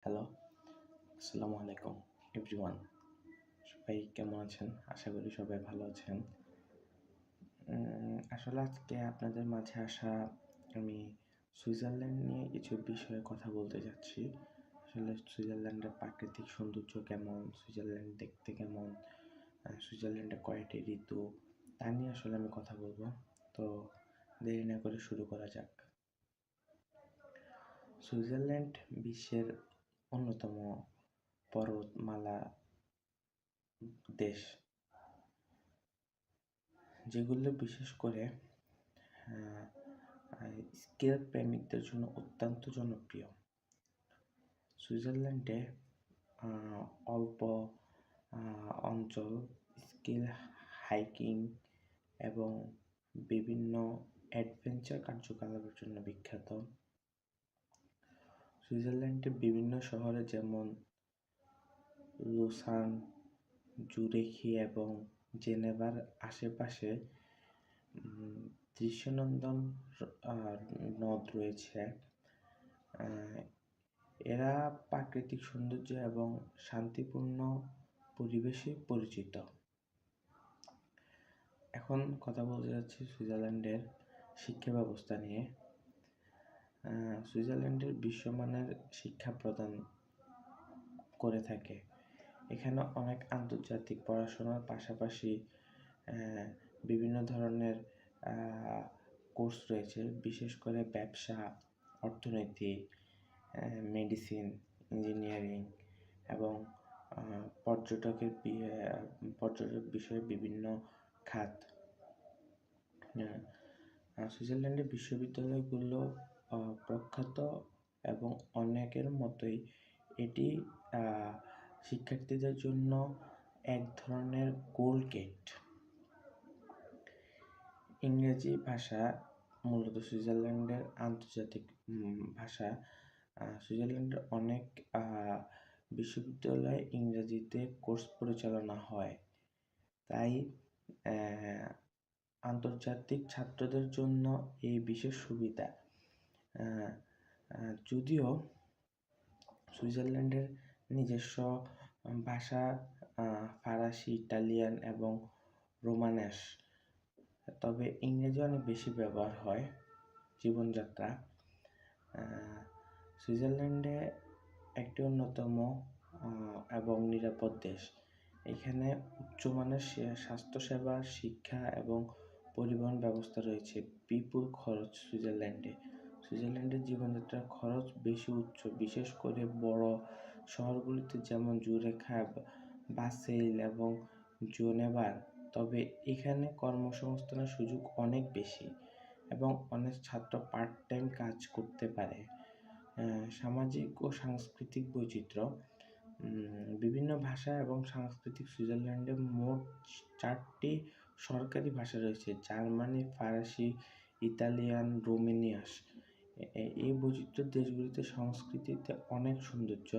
Hello, আসসালামু আলাইকুম everyone. সবাই কেমন আছেন? আশা করি সবাই ভালো আছেন। আসলে আজকে আপনাদের মাঝে আমি সুইজারল্যান্ড নিয়ে কিছু বিষয়ে কথা বলতে যাচ্ছি। আসলে সুইজারল্যান্ডের প্রাকৃতিক সৌন্দর্য কেমন, সুইজারল্যান্ড দেখতে কেমন, সুইজারল্যান্ডে কয়টি ঋতু, তা নিয়ে আসলে আমি কথা বলবো। তো দেরি না করে শুরু করা যাক। সুইজারল্যান্ড বিশ্বের অন্যতম পর্বতমালা দেশ, যেগুলো বিশেষ করে স্কিল প্রেমিকদের জন্য অত্যন্ত জনপ্রিয়। সুইজারল্যান্ডে অল্প অঞ্চল স্কিল হাইকিং এবং বিভিন্ন অ্যাডভেঞ্চার কার্যকলাপের জন্য বিখ্যাত। সুইজারল্যান্ডের বিভিন্ন শহরে যেমন লুসান, জুরিখি এবং জেনেভার আশেপাশে দৃশ্যনন্দন নদ রয়েছে। এরা প্রাকৃতিক সৌন্দর্য এবং শান্তিপূর্ণ পরিবেশে পরিচিত। এখন কথা বলতে যাচ্ছি সুইজারল্যান্ডের শিক্ষা ব্যবস্থা নিয়ে। সুইজারল্যান্ডের বিশ্বমানের শিক্ষা প্রদান করে থাকে। এখানে অনেক আন্তর্জাতিক পড়াশোনার পাশাপাশি বিভিন্ন ধরনের কোর্স রয়েছে, বিশেষ করে ব্যবসা, অর্থনীতি, মেডিসিন, ইঞ্জিনিয়ারিং এবং পর্যটক বিষয়ে বিভিন্ন খাত। সুইজারল্যান্ডের বিশ্ববিদ্যালয়গুলো প্রখ্যাত এবং অনেকের মতোই এটি শিক্ষার্থীদের জন্য এক ধরনের গোল্ড গেট। ইংরেজি ভাষা মূলত সুইজারল্যান্ডের আন্তর্জাতিক ভাষা। সুইজারল্যান্ডের অনেক বিশ্ববিদ্যালয়ে ইংরেজিতে কোর্স পরিচালনা হয়, তাই আন্তর্জাতিক ছাত্রদের জন্য এই বিশেষ সুবিধা। যদিও সুইজারল্যান্ডের নিজস্ব ভাষা ফরাসি, ইটালিয়ান এবং রোমানেস, তবে ইংরেজি অনেক বেশি ব্যবহার হয় জীবনযাত্রা। সুইজারল্যান্ডে একটি অন্যতম এবং নিরাপদ দেশ। এখানে উচ্চমানের স্বাস্থ্যসেবা, শিক্ষা এবং পরিবহন ব্যবস্থা রয়েছে। বিপুল খরচ সুইজারল্যান্ডের জীবনযাত্রার খরচ বেশি উচ্চ, বিশেষ করে বড় শহরগুলিতে যেমন জুরিখ, বাসেল এবং জেনেভার। তবে এখানে কর্মসংস্থানের সুযোগ অনেক বেশি এবং অনেক ছাত্র পার্ট টাইম কাজ করতে পারে। সামাজিক ও সাংস্কৃতিক বৈচিত্র্য, বিভিন্ন ভাষা এবং সংস্কৃতি। সুইজারল্যান্ডে মোট 4টি সরকারি ভাষা রয়েছে: জার্মানি, ফরাসি, ইতালিয়ান, রোমানিয়াস। এই বৈচিত্র্য দেশগুলিতে সংস্কৃতিতে অনেক সৌন্দর্য।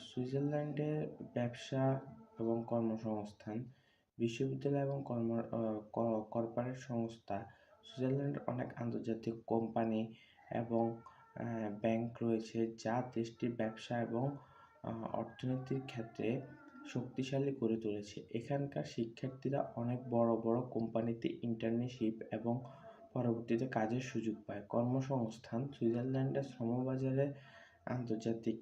সুইজারল্যান্ডে ব্যবসা এবং কর্মসংস্থান, বিশ্ববিদ্যালয় এবং কর্পোরেট সংস্থা। সুইজারল্যান্ডের অনেক আন্তর্জাতিক কোম্পানি এবং ব্যাংক রয়েছে, যা দেশটির ব্যবসা এবং অর্থনীতির ক্ষেত্রে শক্তিশালী করে তুলেছে। এখানকার শিক্ষার্থীরা অনেক বড় বড় কোম্পানিতে ইন্টার্নশিপ এবং পরবর্তীতে কাজের সুযোগ পায়। কর্মসংস্থান, সুইজারল্যান্ডের শ্রমবাজারে আন্তর্জাতিক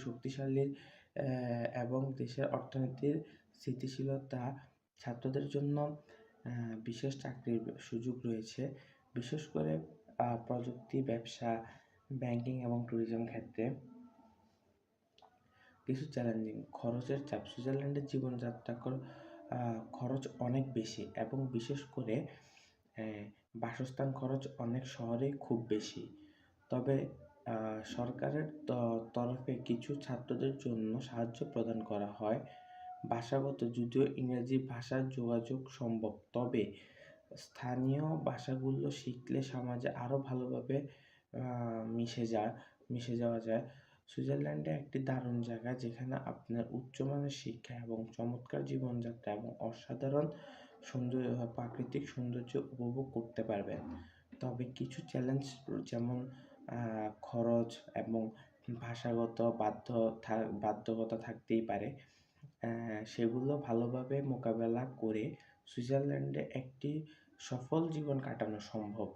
শক্তিশালী এবং দেশের অর্থনীতির স্থিতিশীলতা। ছাত্রদের জন্য বিশেষ চাকরির সুযোগ রয়েছে, বিশেষ করে প্রযুক্তি, ব্যবসা, ব্যাংকিং এবং ট্যুরিজম ক্ষেত্রে। কিছু চ্যালেঞ্জিং: খরচের চাপ, সুইজারল্যান্ডের জীবনযাত্রার খরচ অনেক বেশি এবং বিশেষ করে বাসস্থান খরচ অনেক শহরেই খুব বেশি। তবে সরকারের তরফে কিছু ছাত্রদের জন্য সাহায্য প্রদান করা হয়। ভাষাগত, যদিও ইংরেজি ভাষার যোগাযোগ সম্ভব, তবে স্থানীয় ভাষাগুলো শিখলে সমাজে আরও ভালোভাবে মিশে যাওয়া যায়। সুইজারল্যান্ডে একটি দারুণ জায়গা, যেখানে আপনার উচ্চমানের শিক্ষা এবং চমৎকার জীবনযাত্রা এবং অসাধারণ প্রাকৃতিক সৌন্দর্য উপভোগ করতে পারবেন। তবে কিছু চ্যালেঞ্জ যেমন খরচ এবং ভাষাগত বাধ্যকতা থাকতেই পারে। সেগুলো ভালোভাবে মোকাবেলা করে সুইজারল্যান্ডে একটি সফল জীবন কাটানো সম্ভব।